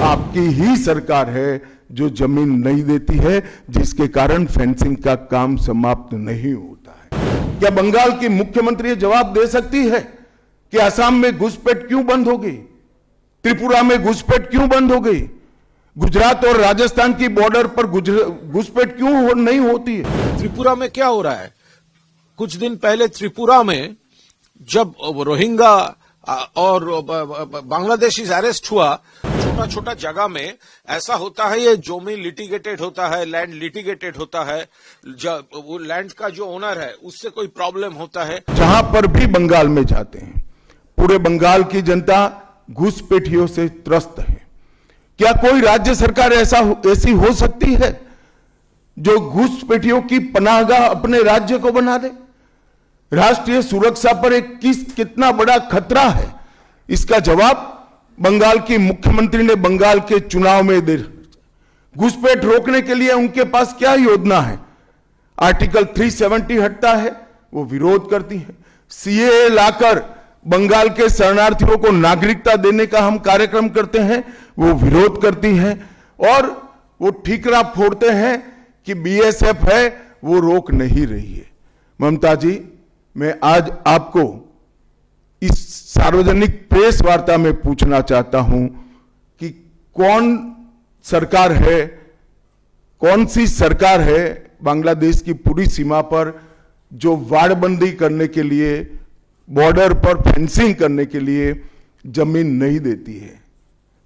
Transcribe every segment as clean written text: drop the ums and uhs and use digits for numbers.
आपकी ही सरकार है जो जमीन नहीं देती है, जिसके कारण फेंसिंग का काम समाप्त नहीं होता है। क्या बंगाल की मुख्यमंत्री ये जवाब दे सकती है कि असम में घुसपैठ क्यों बंद हो गई, त्रिपुरा में घुसपैठ क्यों बंद हो गई, गुजरात और राजस्थान की बॉर्डर पर घुसपैठ क्यों नहीं होती है? त्रिपुरा में क्या हो रहा है? कुछ दिन पहले त्रिपुरा में जब रोहिंग्या और बांग्लादेशी अरेस्ट हुआ, छोटा छोटा जगह में ऐसा होता है, ये जमीन लिटिगेटेड होता है, लैंड लिटिगेटेड होता है, वो लैंड का जो ओनर है उससे कोई प्रॉब्लम होता है। जहां पर भी बंगाल में जाते हैं, पूरे बंगाल की जनता घुसपैठियों से त्रस्त है। क्या कोई राज्य सरकार ऐसी हो सकती है जो घुसपैठियों की पनाहगाह अपने राज्य को बना दे? राष्ट्रीय सुरक्षा पर कितना बड़ा खतरा है, इसका जवाब बंगाल की मुख्यमंत्री ने बंगाल के चुनाव में दे। घुसपैठ रोकने के लिए उनके पास क्या योजना है? आर्टिकल 370 हटता है, वो विरोध करती है। सीएए लाकर बंगाल के शरणार्थियों को नागरिकता देने का हम कार्यक्रम करते हैं, वो विरोध करती है। और वो ठीकरा फोड़ते हैं कि बीएसएफ है, वो रोक नहीं रही है। ममता जी, मैं आज आपको इस सार्वजनिक प्रेस वार्ता में पूछना चाहता हूं कि कौन सी सरकार है बांग्लादेश की पूरी सीमा पर जो वाड़बंदी करने के लिए, बॉर्डर पर फेंसिंग करने के लिए जमीन नहीं देती है?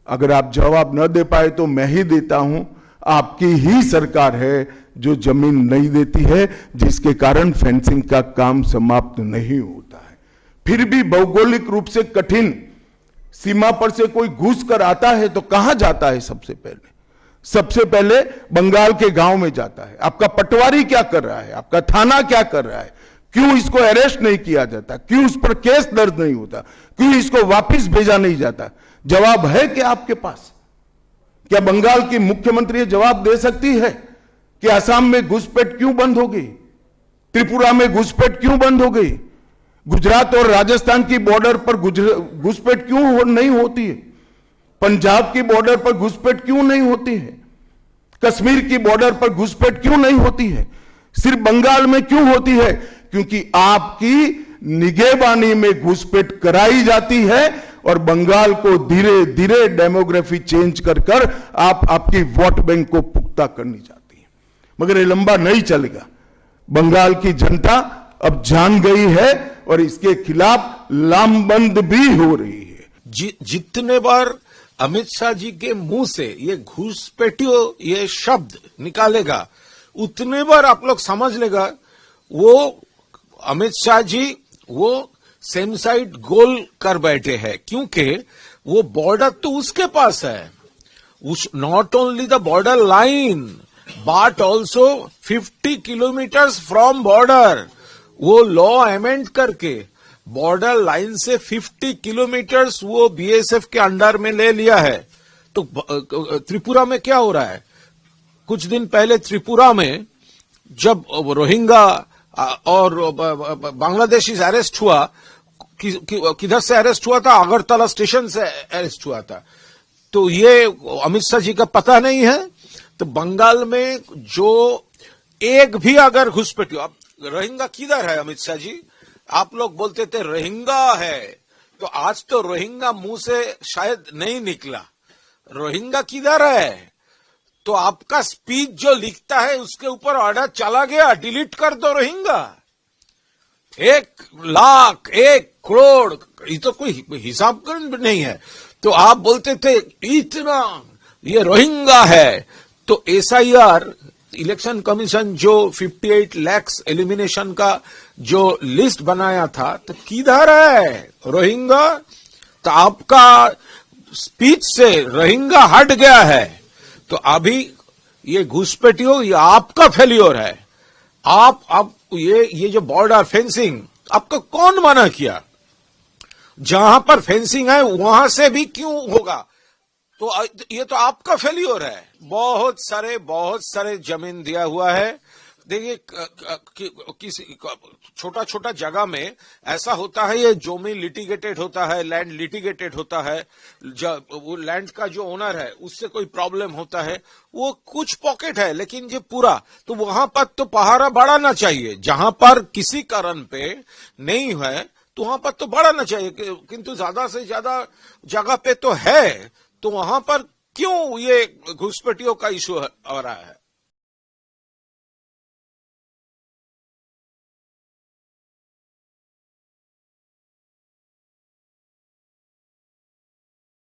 अगर आप जवाब न दे पाए तो मैं ही देता हूं। आपकी ही सरकार है जो जमीन नहीं देती है, जिसके कारण फेंसिंग का काम समाप्त नहीं होता है। फिर भी भौगोलिक रूप से कठिन सीमा पर से कोई घुस कर आता है तो कहां जाता है? सबसे पहले बंगाल के गांव में जाता है। आपका पटवारी क्या कर रहा है? आपका थाना क्या कर रहा है? क्यों इसको अरेस्ट नहीं किया जाता? क्यों उस पर केस दर्ज नहीं होता? क्यों इसको वापस भेजा नहीं जाता? जवाब है क्या आपके पास? क्या बंगाल की मुख्यमंत्री जवाब दे सकती है कि असम में घुसपैठ क्यों बंद हो गई, त्रिपुरा में घुसपैठ क्यों बंद हो गई, गुजरात और राजस्थान की बॉर्डर पर घुसपैठ क्यों नहीं होती है, पंजाब की बॉर्डर पर घुसपैठ क्यों नहीं होती है, कश्मीर की बॉर्डर पर घुसपैठ क्यों नहीं होती है, सिर्फ बंगाल में क्यों होती है? क्योंकि आपकी निगहबानी में घुसपैठ कराई जाती है और बंगाल को धीरे धीरे डेमोग्राफी चेंज कर आप आपकी वोट बैंक को पुख्ता करनी चाहती है। मगर ये लंबा नहीं चलेगा। बंगाल की जनता अब जान गई है और इसके खिलाफ लामबंद भी हो रही है। जितने बार अमित शाह जी के मुंह से ये घुसपैठियों ये शब्द निकालेगा, उतने बार आप लोग समझ लेगा वो अमित शाह जी वो सेम साइड गोल कर बैठे हैं। क्योंकि वो बॉर्डर तो उसके पास है, not only the border line but also 50 kilometres from border वो लॉ अमेंड करके बॉर्डर लाइन से 50 किलोमीटर्स वो बीएसएफ के अंडर में ले लिया है। तो त्रिपुरा में क्या हो रहा है? कुछ दिन पहले त्रिपुरा में जब रोहिंग्या और बांग्लादेशी अरेस्ट हुआ, किधर से अरेस्ट हुआ था? अगरतला स्टेशन से अरेस्ट हुआ था। तो ये अमित शाह जी का पता नहीं है। तो बंगाल में जो एक भी अगर घुसपैठ, अब रोहिंग्या किधर है अमित शाह जी? आप लोग बोलते थे रोहिंग्या है, तो आज तो रोहिंग्या मुंह से शायद नहीं निकला। रोहिंग्या किधर है? तो आपका स्पीच जो लिखता है उसके ऊपर ऑर्डर चला गया, डिलीट कर दो रोहिंग्या। 1 लाख 1 करोड़, ये तो कोई हिसाब नहीं है। तो आप बोलते थे इतना ये रोहिंग्या है। तो एसआईआर इलेक्शन कमीशन जो 58 लाख एलिमिनेशन का जो लिस्ट बनाया था, तो किधर है रोहिंग्या? तो आपका स्पीच से रोहिंग्या हट गया है। तो अभी ये घुसपैठियों ये आपका फेल्योर है। आप अब ये जो बॉर्डर फेंसिंग आपको कौन मना किया? जहां पर फेंसिंग है वहां से भी क्यों होगा? तो ये तो आपका फेल्योर है। बहुत सारे जमीन दिया हुआ है, देखिए किसी छोटा छोटा जगह में ऐसा होता है, ये जमीन लिटिगेटेड होता है, लैंड लिटिगेटेड होता है, वो लैंड का जो ओनर है उससे कोई प्रॉब्लम होता है, वो कुछ पॉकेट है, लेकिन ये पूरा तो वहां पर तो पहाड़ा बढ़ाना चाहिए। जहां पर किसी कारण पे नहीं है तो वहां पर तो बढ़ाना चाहिए, किंतु ज्यादा से ज्यादा जगह पे तो है, तो वहां पर क्यों ये घुसपैठियों का इशू आ रहा है?